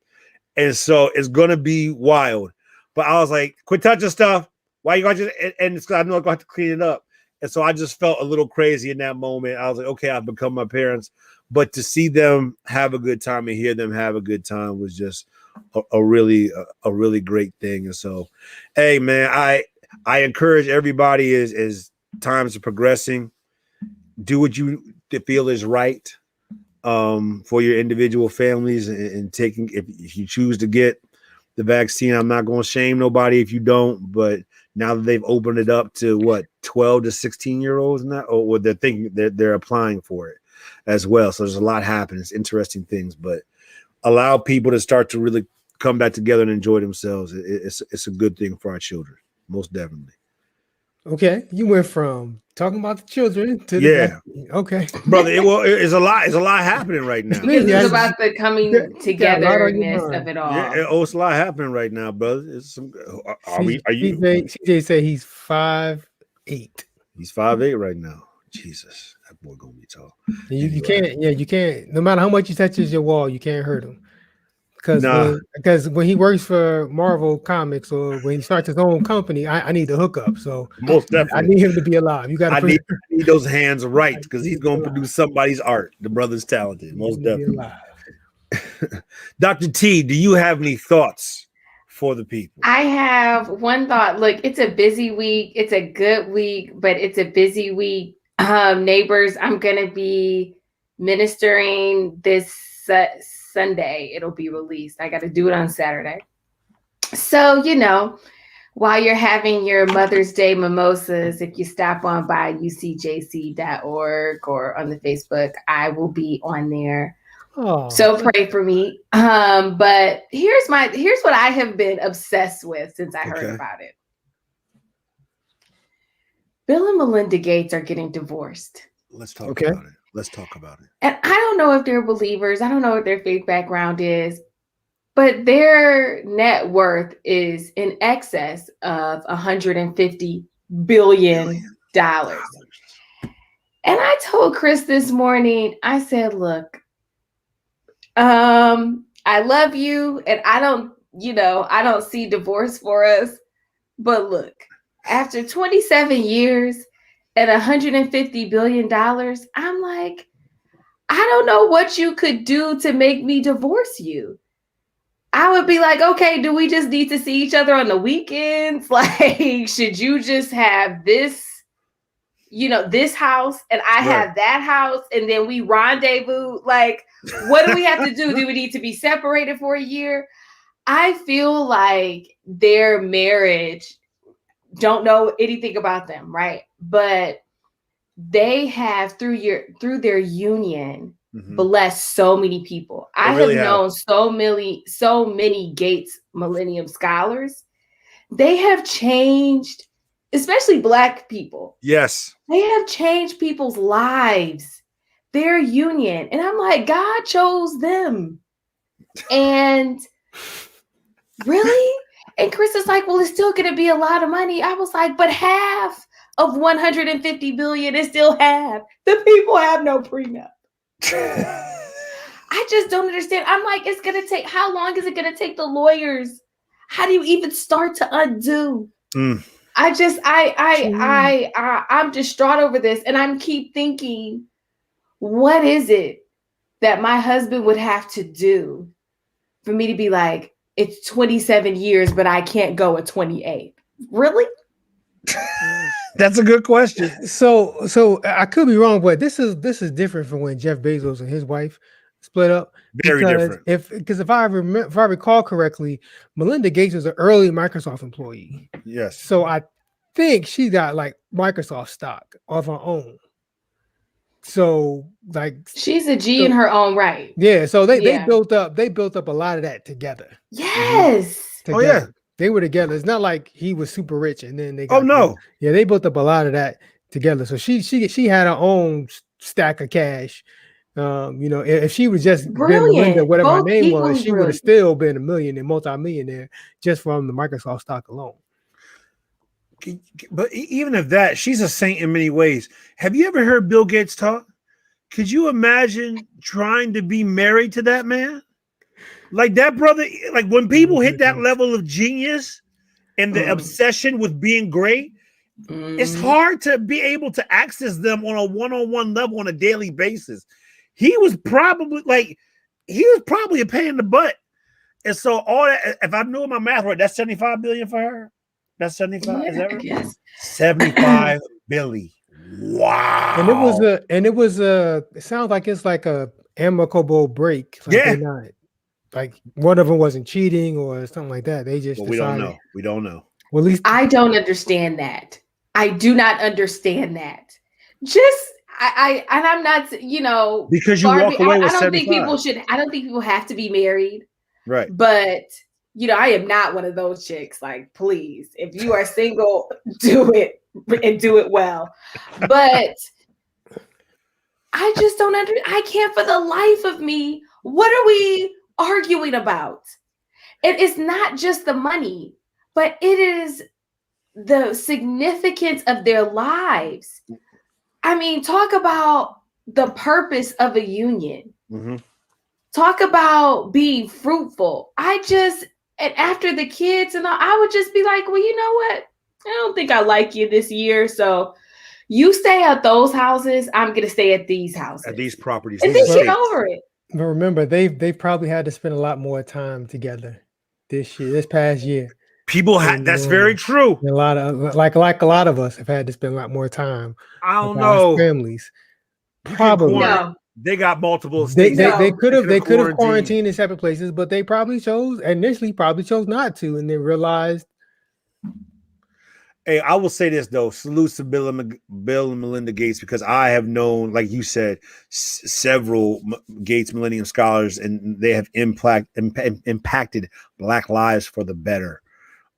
And so it's going to be wild. But I was like, quit touching stuff. Why you going to? And it's because I know I'm going to have to clean it up. And so I just felt a little crazy in that moment. I was like, okay, I've become my parents. But to see them have a good time and hear them have a good time was just a really great thing. And so, hey, man, I encourage everybody as times are progressing, do what you feel is right. For your individual families and taking, if you choose to get the vaccine, I'm not going to shame nobody if you don't, but now that they've opened it up to 12 to 16-year-olds now, or they're thinking they're applying for it as well. So there's a lot happening. It's interesting things, but allow people to start to really come back together and enjoy themselves. It's a good thing for our children. Most definitely. Okay, you went from talking about the children to the okay, brother. It's a lot happening right now. It's about the coming togetherness of it all. Yeah, it's a lot happening right now, brother. It's some. Are you? CJ said he's 5'8". He's 5'8" right now. Jesus, that boy gonna be tall. You can't. Yeah, you can't. No matter how much he touches your wall, you can't hurt him. Because when he works for Marvel Comics or when he starts his own company, I need the hookup. So most definitely, I need him to be alive. You got to. I need those hands right because he's going to produce somebody's art. The brother's talented, most definitely. Dr. T, do you have any thoughts for the people? I have one thought. Look, it's a busy week. It's a good week, but it's a busy week. Neighbors, I'm going to be ministering this Sunday. It'll be released. I got to do it on Saturday. So, while you're having your Mother's Day mimosas, if you stop on by ucjc.org or on the Facebook, I will be on there. Oh. So pray for me. But here's what I have been obsessed with since I heard about it. Bill and Melinda Gates are getting divorced. Let's talk about it. Let's talk about it. And I don't know if they're believers. I don't know what their faith background is. but their net worth is in excess of $150 billion. And I told Chris this morning, I said, look, I love you and I don't see divorce for us. But look, after 27 years and $150 billion, I'm like, I don't know what you could do to make me divorce you. I would be like, okay, do we just need to see each other on the weekends? Like, should you just have this, this house and I have that house and then we rendezvous? Like, what do we have to do? Do we need to be separated for a year? I feel like their marriage, don't know anything about them, right? But they have through their union blessed so many people. I have known so many Gates Millennium Scholars. They have changed, especially Black people. Yes. They have changed people's lives, their union. And I'm like, God chose them. And really? And Chris is like, well, it's still going to be a lot of money. I was like, but half of 150 billion is still half. The people have no prenup. I just don't understand. I'm like, it's going to take, how long is it going to take the lawyers? How do you even start to undo? I'm distraught over this. And I'm keep thinking, what is it that my husband would have to do for me to be like, it's 27 years, but I can't go at 28. Really? That's a good question. So I could be wrong, but this is different from when Jeff Bezos and his wife split up. Very different. Because if I recall correctly, Melinda Gates was an early Microsoft employee. Yes. So I think she got like Microsoft stock of her own. So like she's a G in her own right. Yeah. So they built up a lot of that together. Yes. Together. Oh yeah. They were together. It's not like he was super rich and then they got Yeah, they built up a lot of that together. So she had her own stack of cash. If she was just been Melinda, whatever her name was, she would have still been a millionaire, multi-millionaire just from the Microsoft stock alone. But even if that, she's a saint in many ways. Have you ever heard Bill Gates talk? Could you imagine trying to be married to that man? Like that brother, like when people hit that level of genius and the obsession with being great, it's hard to be able to access them on a one-on-one level on a daily basis. He was probably a pain in the butt. And so all that, if I knew my math right, that's 75 billion for her. That's 75. Yeah, is that right? Yes. 75 billion. Wow. And it sounds like it's like a amicable break. Like yeah. Not, like one of them wasn't cheating or something like that. They just we don't know. We don't know. Well, at least I don't understand that. I do not understand that. I'm not, because you walk away with 75. I don't think people have to be married. Right. But I am not one of those chicks. Like, please, if you are single, do it and do it well. But I just don't I can't for the life of me. What are we arguing about? It is not just the money, but it is the significance of their lives. I mean, talk about the purpose of a union. Mm-hmm. Talk about being fruitful. And after the kids and all, I would just be like, well, you know what? I don't think I like you this year. So you stay at those houses. I'm going to stay at these houses. At these properties. And then get over it. But remember, they've probably had to spend a lot more time together this past year. People that's very true. A lot of like a lot of us have had to spend a lot more time. I don't know. Families. Probably. No. They got multiple. They could have quarantined in separate places, but they initially probably chose not to, and then realized. Hey, I will say this though: salute to Bill and Melinda Gates, because I have known, like you said, several Gates Millennium Scholars, and they have impacted Black lives for the better,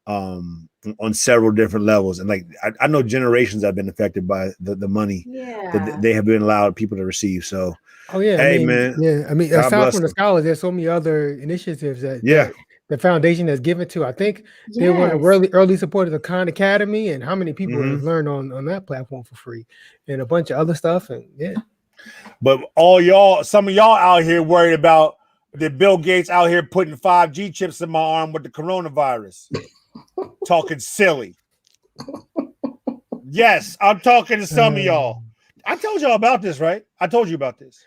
on several different levels. And like I know generations have been affected by the money that they have been allowed people to receive. So Oh yeah, Hey, I mean, man. yeah, I mean, God aside bless from the them. scholars, there's so many other initiatives that Yeah. the foundation has given to. I think they're one of the Yes. early supporters of Khan Academy, and how many people Mhm. have learned on that platform for free, and a bunch of other stuff. And yeah, But some of y'all out here worried about the Bill Gates out here putting 5G chips in my arm with the coronavirus. Talking silly. Yes, I'm talking to some of y'all. I told y'all about this, right? I told you about this.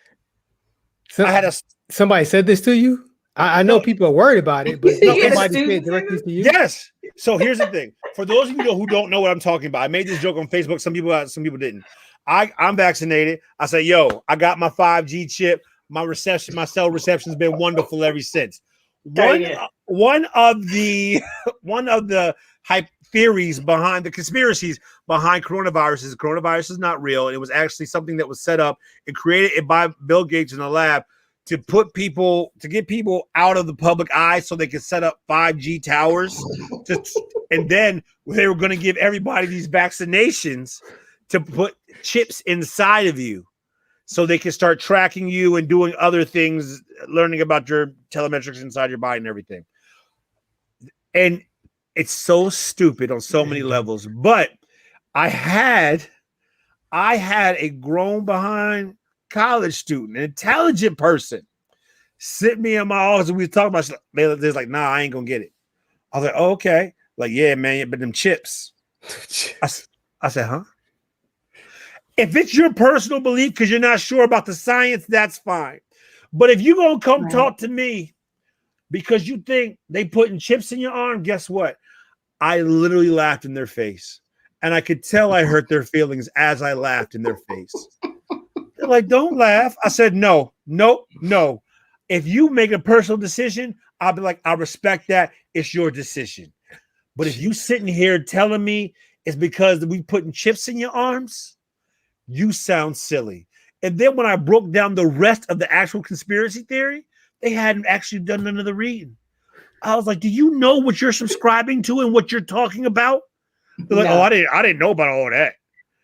So, I had a somebody said this to you. I know No. people are worried about it, but No, did it's- somebody say it students directly to you? yes. So here's the thing. For those of you who don't know what I'm talking about, I made this joke on Facebook. Some people didn't. I'm vaccinated. I say, yo, I got my 5G chip. My cell reception's been wonderful ever since. One of the hype theories behind the conspiracies behind coronavirus is not real. It was actually something that was set up and created by Bill Gates in a lab to get people out of the public eye so they could set up 5G towers. And then they were going to give everybody these vaccinations to put chips inside of you so they can start tracking you and doing other things, learning about your telemetrics inside your body and everything. And it's so stupid on so many levels. But I had a grown behind college student, an intelligent person, sit me in my office and we were talking about. They're like, "Nah, I ain't gonna get it." I was like, "Oh, okay." Like, yeah, man, but them chips. I said, huh? If it's your personal belief because you're not sure about the science, that's fine. But if you're gonna come talk to me because you think they putting chips in your arm, guess what? I literally laughed in their face. And I could tell I hurt their feelings as I laughed in their face. They're like, don't laugh. I said, no. If you make a personal decision, I'll be like, I respect that. It's your decision. But if you sitting here telling me it's because we putting chips in your arms, you sound silly. And then when I broke down the rest of the actual conspiracy theory, they hadn't actually done none of the reading. I was like, do you know what you're subscribing to and what you're talking about? They're like, No. oh, I didn't know about all that.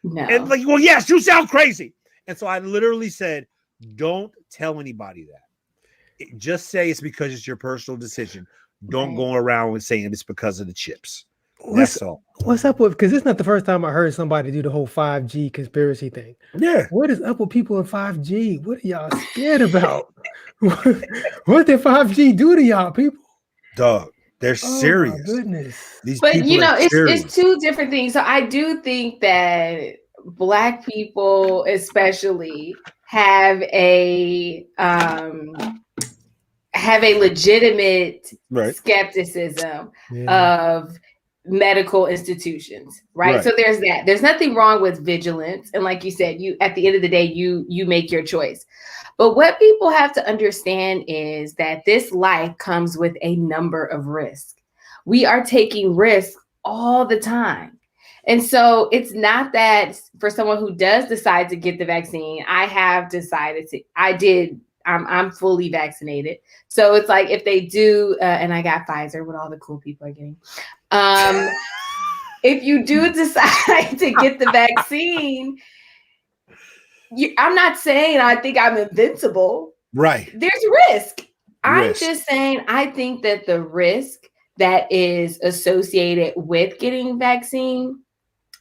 No. And like, well, yes, you sound crazy. And so I literally said, don't tell anybody that. Just say it's because it's your personal decision. Don't go around and saying it's because of the chips. That's all. What's up with? Because it's not the first time I heard somebody do the whole 5G conspiracy thing. Yeah. What is up with people in 5G? What are y'all scared about? What did 5G do to y'all people? Dog, they're serious. Oh my goodness. These But people you know, are serious. it's two different things. So I do think that Black people, especially, have a legitimate skepticism of medical institutions, right? So there's that. There's nothing wrong with vigilance, and like you said, you at the end of the day, you make your choice. But what people have to understand is that this life comes with a number of risks. We are taking risks all the time. And so it's not that for someone who does decide to get the vaccine, I have decided to, I'm fully vaccinated. So it's like if they do, and I got Pfizer, what all the cool people are getting. If you do decide to get the vaccine, I'm not saying I think I'm invincible. Right. There's risk. I'm just saying I think that the risk that is associated with getting vaccine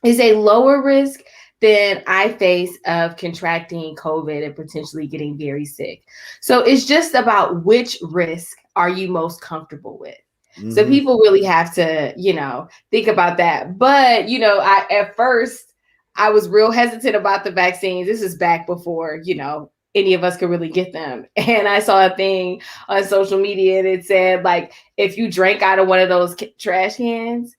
is a lower risk than I face of contracting COVID and potentially getting very sick. So it's just about which risk are you most comfortable with. Mm-hmm. So people really have to, think about that. But, at first I was real hesitant about the vaccines. This is back before, any of us could really get them. And I saw a thing on social media that said, like, if you drank out of one of those trash cans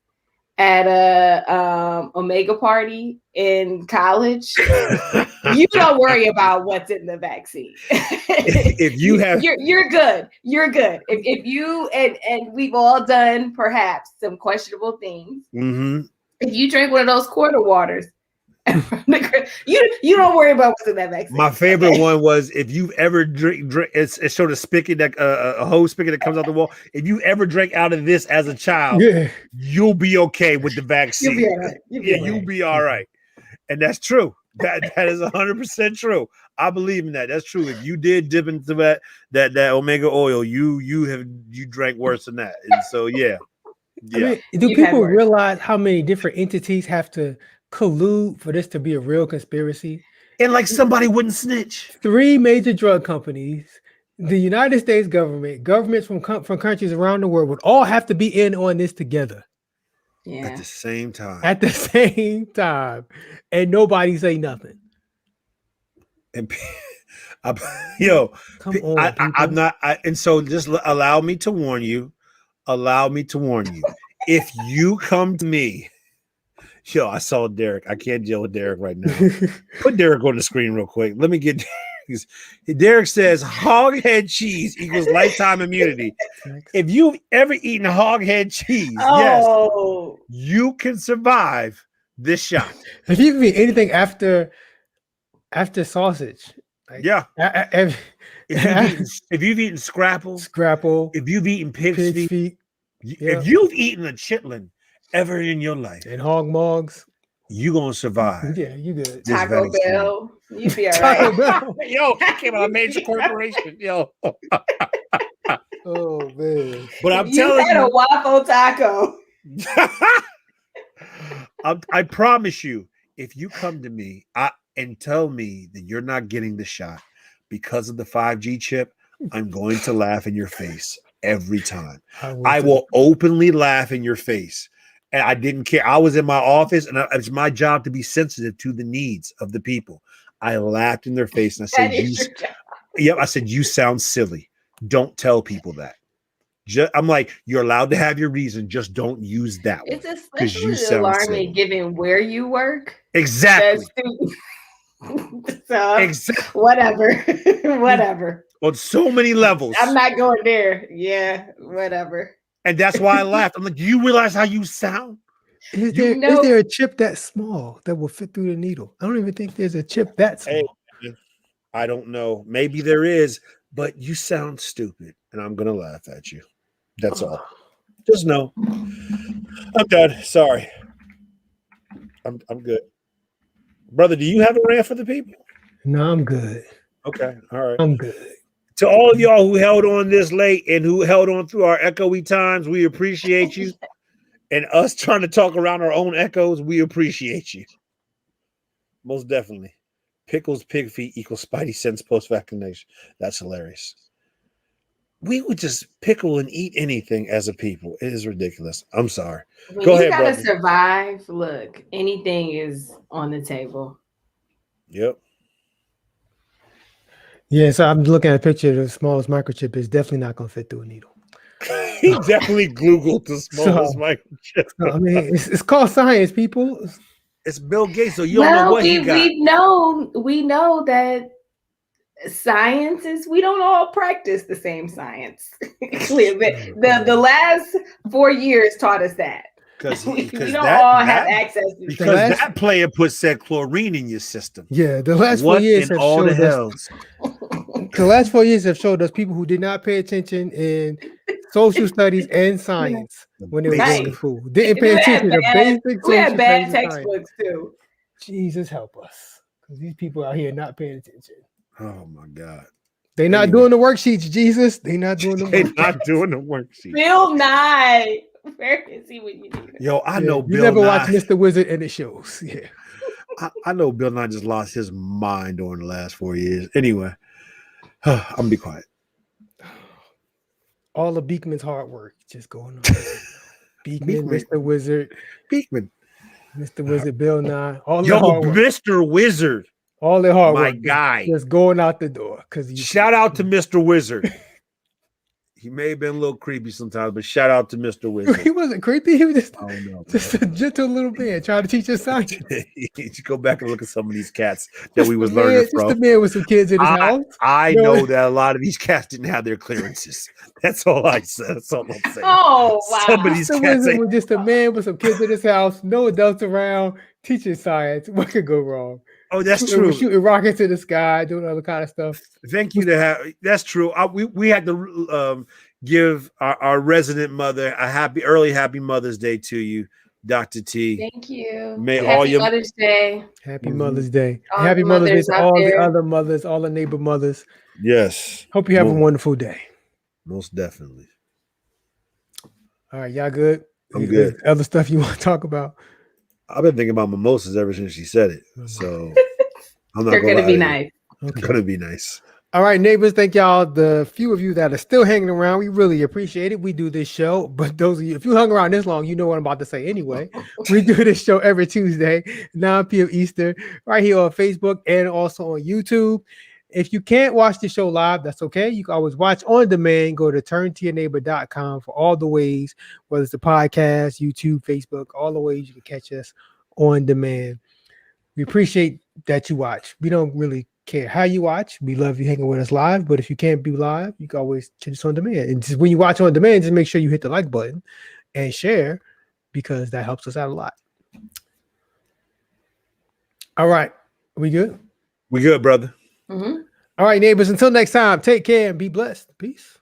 at a Omega party in college, you don't worry about what's in the vaccine. If you have, you're good. You're good. If you and we've all done perhaps some questionable things. Mm-hmm. If you drink one of those quarter waters, you don't worry about what's in that vaccine. My favorite one was if you've ever drink it showed a spigot that a hose spigot that comes out the wall. If you ever drank out of this as a child, you'll be okay with the vaccine. You'll be all right. You'll be all right. And that's true. That is 100% true. I believe in that. That's true. If you did dip into that omega oil, you drank worse than that. And so yeah. I mean, do You've had people worse. realize how many different entities have to collude for this to be a real conspiracy? And like somebody wouldn't snitch. 3 major drug companies, the United States government, governments from countries around the world would all have to be in on this together Yeah. At the same time. at the same time, and nobody say nothing. And yo, Come on, I'm people. not. And so just allow me to warn you. Allow me to warn you. If you come to me, yo, I saw Derek. I can't deal with Derek right now. Put Derek on the screen real quick. Let me get Derek says hog head cheese equals lifetime immunity. If you've ever eaten hog head cheese, yes, Oh, you can survive this shot. If you eat anything after sausage, like, Yeah. if If you've eaten scrapple, scrapple, if you've eaten pig's pig's feet, feet, yeah. if you've eaten a chitlin ever in your life, and hog mogs, you're gonna survive. yeah, you good. This Taco vaccine. Bell. You be all Taco right. Bell. Yo, I came out of a major corporation. Yo. Oh man. But I'm You telling had a you, waffle taco. I promise you, if you come to me and tell me that you're not getting the shot because of the 5G chip, I'm going to laugh in your face every time. I will openly laugh in your face. And I didn't care. I was in my office, and it's my job to be sensitive to the needs of the people. I laughed in their face, and I said, That is your job. "Yep." I said, "You sound silly. Don't tell people that." I'm like, "You're allowed to have your reason. Just don't use that one." It's 'Cause you especially sound alarming silly. given where you work. Exactly. So Exactly. whatever. Whatever. On so many levels. I'm not going there. Yeah, whatever. And that's why I laughed. I'm like, "Do you realize how you sound?" Is You there a chip that small that will fit through the needle? I don't even think there's a chip that small. Hey, I don't know. Maybe there is, but you sound stupid, and I'm gonna laugh at you. That's all. Just know. I'm done. Sorry. I'm good. Brother, do you have a rant for the people? No, I'm good. Okay. All right. I'm good. To all of y'all who held on this late and who held on through our echoey times, we appreciate you. And us trying to talk around our own echoes, we appreciate you. Most definitely. Pickles, pig feet equals Spidey sense post-vaccination. That's hilarious. We would just pickle and eat anything as a people. It is ridiculous. I'm sorry. When Go you ahead, gotta brother. survive, look, anything is on the table. Yep. Yeah, so I'm looking at a picture of the smallest microchip. It's definitely not going to fit through a needle. He definitely Googled the smallest So- microchip. So, I mean, it's called science, people. It's Bill Gates, so you don't know what he got. we know that science is we don't all practice the same science. Clearly, the last 4 years taught us that. Because We don't all have access to because last- that player put said chlorine in your system. Yeah, the last 4 What years in have all the showed us. hells? The last 4 years have showed us people who did not pay attention in social studies and science when they were going to Right. school. Didn't pay We had attention to bad- basic We had social bad studies and science. textbooks too. Jesus help us, because these people out here not paying attention. Oh my God. They not Anyway. doing the worksheets. Jesus, they not doing the They're work. not doing the worksheet. Bill Nye, where is he when you need him? Yo, I know You Bill never Nye. watched Mr. Wizard and it shows. Yeah. I know Bill Nye just lost his mind during the last 4 years. Anyway, I'm gonna be quiet. All of Beekman's hard work just going on. Beekman, Beekman. Mr. Wizard, Beekman. Mr. Wizard, Bill Nye, all the Yo, hard work. Mr. Wizard, All the hard my work guy. just going out the door. Because Shout out to Mr. Wizard. He may have been a little creepy sometimes, but shout out to Mr. he Wizard. wasn't creepy. He was just, I don't know. just a gentle little man trying to teach us science. You should go back and look at some of these cats that we was Man, learning just a from. man with some kids in his I- house. I No. know that a lot of these cats didn't have their clearances. That's all I said. That's all I'm saying. Oh wow. Some of these Mr. cats Wizard ain't. was just a man with some kids in his house, no adults around, teaching science. What could go wrong? Oh, that's Shooting- true. Shooting rockets in the sky, doing other kind of stuff. Thank you to have. That's true. We had to give our resident mother a happy Mother's Day to you. Dr. T. Thank you. May all Happy your Mother's Day. Happy Mhm. Mother's Day. All Happy the Mother's Day mothers to out all the there. other mothers, all the neighbor mothers. yes, Hope you have a Mo- wonderful day. most definitely. All right, y'all good? I'm good. Other stuff you want to talk about? I've been thinking about mimosas ever since she said it. So I'm not They're gonna gonna lie be to you. nice. They're Okay. gonna be nice. All right, neighbors, thank y'all. The few of you that are still hanging around, we really appreciate it. We do this show, but those of you, if you hung around this long, you know what I'm about to say anyway. We do this show every Tuesday, 9 p.m. Eastern, right here on Facebook and also on YouTube. If you can't watch the show live, that's okay. You can always watch on demand. Go to turntoyourneighbor.com for all the ways, whether it's the podcast, YouTube, Facebook, all the ways you can catch us on demand. We appreciate that you watch. We don't really care how you watch. We love you hanging with us live, but if you can't be live, you can always catch us on demand. And just when you watch on demand, just make sure you hit the like button and share because that helps us out a lot. All right. Are we good? We good, brother. Mhm. All right, neighbors. Until next time, take care and be blessed. Peace.